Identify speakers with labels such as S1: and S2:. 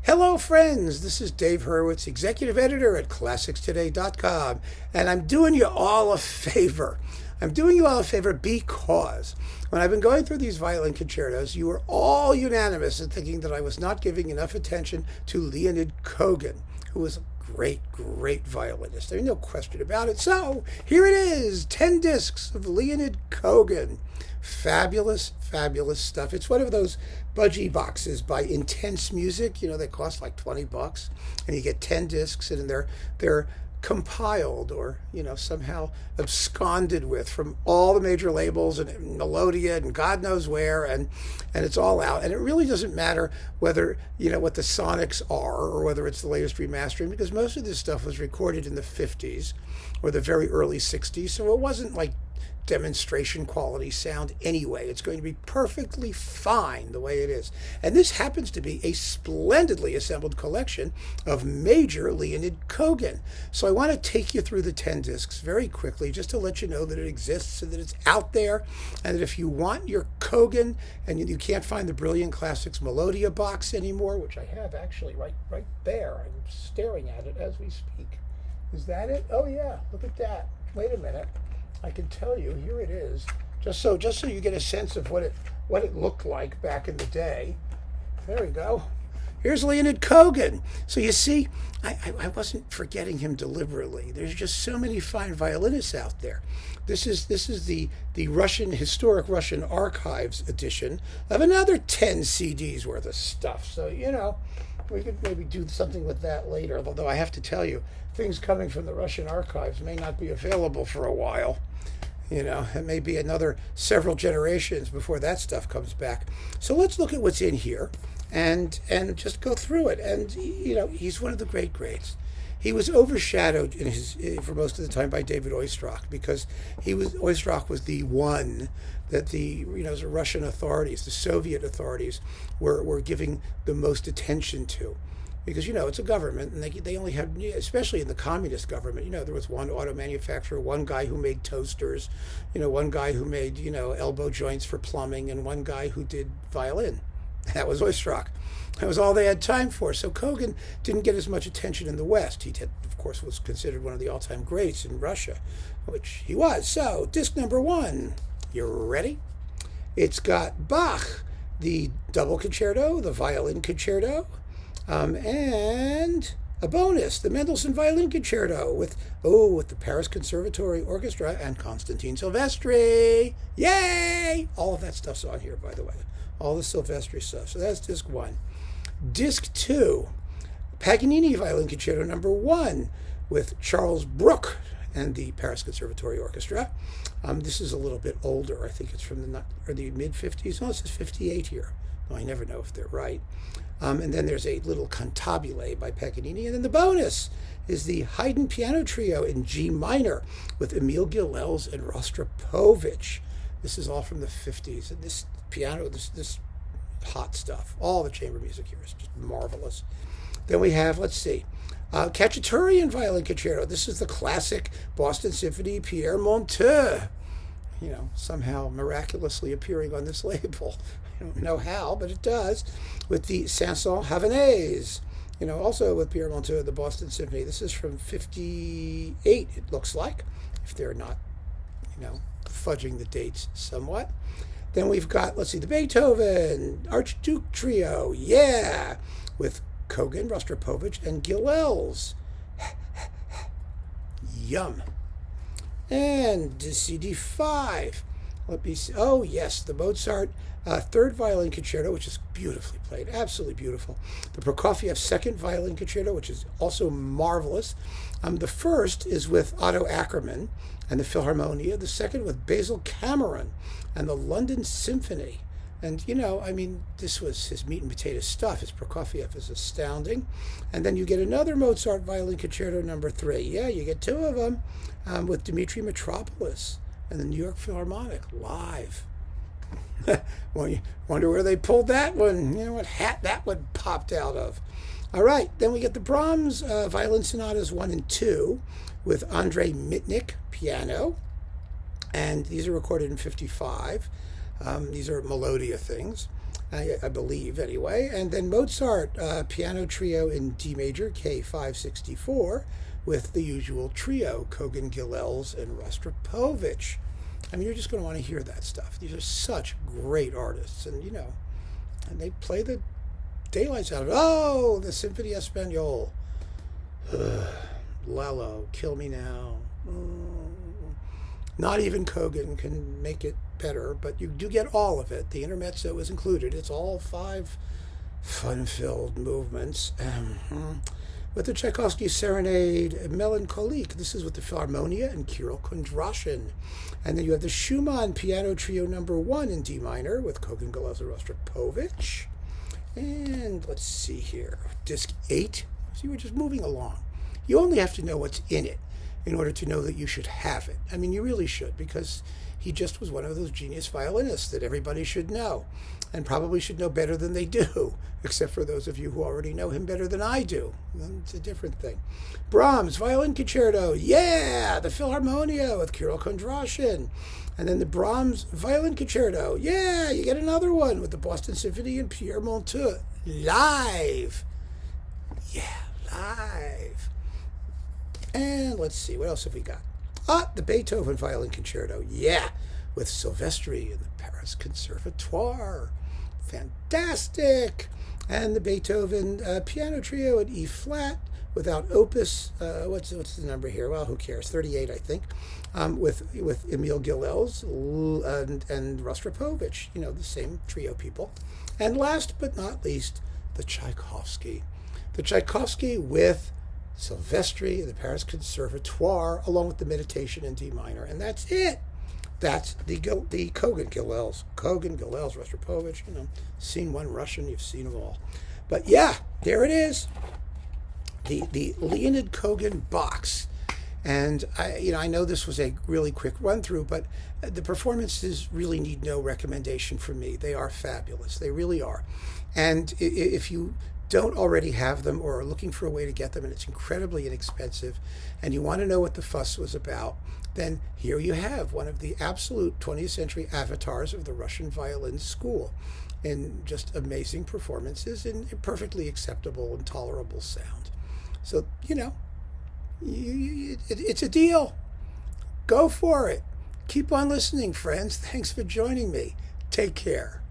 S1: Hello, friends. This is Dave Hurwitz, executive editor at ClassicsToday.com, and I'm doing you all a favor. I'm doing you all a favor because when I've been going through these violin concertos, you were all unanimous in thinking that I was not giving enough attention to Leonid Kogan, who was a great violinist. There's no question about it. So here it is, 10 discs of Leonid Kogan. Fabulous stuff. It's one of those budgie boxes by Intense Music. You know, they cost like $20, and you get 10 discs, and they're compiled or, somehow absconded with from all the major labels and Melodia and God knows where, and it's all out. And it really doesn't matter whether, what the sonics are or whether it's the latest remastering, because most of this stuff was recorded in the 50s or the very early 60s, so it wasn't like demonstration quality sound anyway. It's going to be perfectly fine the way it is. And this happens to be a splendidly assembled collection of major Leonid Kogan. So I want to take you through the 10 discs very quickly just to let you know that it exists and that it's out there, and that if you want your Kogan and you can't find the Brilliant Classics Melodia box anymore, which I have actually right there. I'm staring at it as we speak. Is that it? Oh yeah, look at that. Wait a minute. I can tell you, here it is, just so you get a sense of what it looked like back in the day. There we go. Here's Leonid Kogan. So you see, I wasn't forgetting him deliberately. There's just so many fine violinists out there. This is the historic Russian archives edition of another 10 CDs worth of stuff. So, we could maybe do something with that later, although I have to tell you, things coming from the Russian archives may not be available for a while. It may be another several generations before that stuff comes back. So let's look at what's in here and just go through it. And, he's one of the greats. He was overshadowed for most of the time by David Oistrakh, because Oistrakh was the one that the Russian authorities, the Soviet authorities, were giving the most attention to. Because, it's a government, and they only had, especially in the communist government, there was one auto manufacturer, one guy who made toasters, one guy who made, elbow joints for plumbing, and one guy who did violin. That was Oistrakh. That was all they had time for. So Kogan didn't get as much attention in the West. He, of course, was considered one of the all-time greats in Russia, which he was. So, disc number 1. You ready? It's got Bach, the double concerto, the violin concerto, and a bonus, the Mendelssohn Violin Concerto with the Paris Conservatory Orchestra and Konstantin Silvestri. Yay! All of that stuff's on here, by the way. All the Silvestri stuff. So that's disc 1. Disc 2, Paganini Violin Concerto number 1 with Charles Bruck and the Paris Conservatory Orchestra. This is a little bit older. I think it's from the mid-50s. No, it says 58 here. I never know if they're right. And then there's a little cantabile by Paganini. And then the bonus is the Haydn Piano Trio in G minor with Emil Gilels and Rostropovich. This is all from the 50s. And this piano, this hot stuff. All the chamber music here is just marvelous. Then we have, Cachaturian Violin Concerto. This is the classic Boston Symphony Pierre Monteux. Somehow miraculously appearing on this label. I don't know how, but it does. With the Sanson Havanaise, also with Pierre Monteux, the Boston Symphony. This is from 58, it looks like, if they're not, fudging the dates somewhat. Then we've got, the Beethoven Archduke Trio, with Kogan, Rostropovich, and Gilels. Yum. And CD 5. Let me see. Oh, yes, the Mozart Third Violin Concerto, which is beautifully played, absolutely beautiful. The Prokofiev Second Violin Concerto, which is also marvelous. The first is with Otto Ackermann and the Philharmonia. The second with Basil Cameron and the London Symphony. And, this was his meat and potato stuff. His Prokofiev is astounding. And then you get another Mozart Violin Concerto number 3. Yeah, you get 2 of them with Dmitri Mitropoulos and the New York Philharmonic live. Wonder where they pulled that one. What hat that one popped out of. All right, then we get the Brahms Violin Sonatas 1 and 2 with Andrei Mitnick, piano. And these are recorded in 55. These are Melodia things. I believe anyway. And then Mozart, piano trio in D major, K564, with the usual trio, Kogan, Gilels, and Rostropovich. I mean, you're just going to want to hear that stuff. These are such great artists, and and they play the daylights out of it. Oh, the Symphony Espagnole. Lalo, kill me now. Not even Kogan can make it better, but you do get all of it. The intermezzo is included. It's all 5 fun-filled movements. With the Tchaikovsky Serenade Melancholique, this is with the Philharmonia and Kirill Kondrashin. And then you have the Schumann Piano Trio number 1 in D minor with Kogan, Gilels, and Rostropovich. And let's see here, disc 8. See, we're just moving along. You only have to know what's in it in order to know that you should have it. I mean, you really should, because he just was one of those genius violinists that everybody should know, and probably should know better than they do, except for those of you who already know him better than I do. It's a different thing. Brahms, Violin Concerto, yeah! The Philharmonia with Kirill Kondrashin. And then the Brahms Violin Concerto, yeah! You get another one with the Boston Symphony and Pierre Monteux, live! Yeah, live! And let's see, what else have we got? The Beethoven Violin Concerto, yeah, with Silvestri and the Paris Conservatoire. Fantastic! And the Beethoven Piano Trio at E-flat without opus, what's the number here? Well, who cares? 38, I think, with Emil Gilels and Rostropovich, the same trio people. And last but not least, the Tchaikovsky. The Tchaikovsky with Silvestri, the Paris Conservatoire, along with the Meditation in D minor, and that's it. That's the Kogan, Gilels, Rostropovich. Seen one Russian, you've seen them all. But yeah, there it is, the Leonid Kogan box. And I know this was a really quick run through, but the performances really need no recommendation from me. They are fabulous. They really are. And if you don't already have them or are looking for a way to get them, and it's incredibly inexpensive, and you want to know what the fuss was about, then here you have one of the absolute 20th century avatars of the Russian violin school, in just amazing performances in perfectly acceptable and tolerable sound. So, it's a deal. Go for it. Keep on listening, friends. Thanks for joining me. Take care.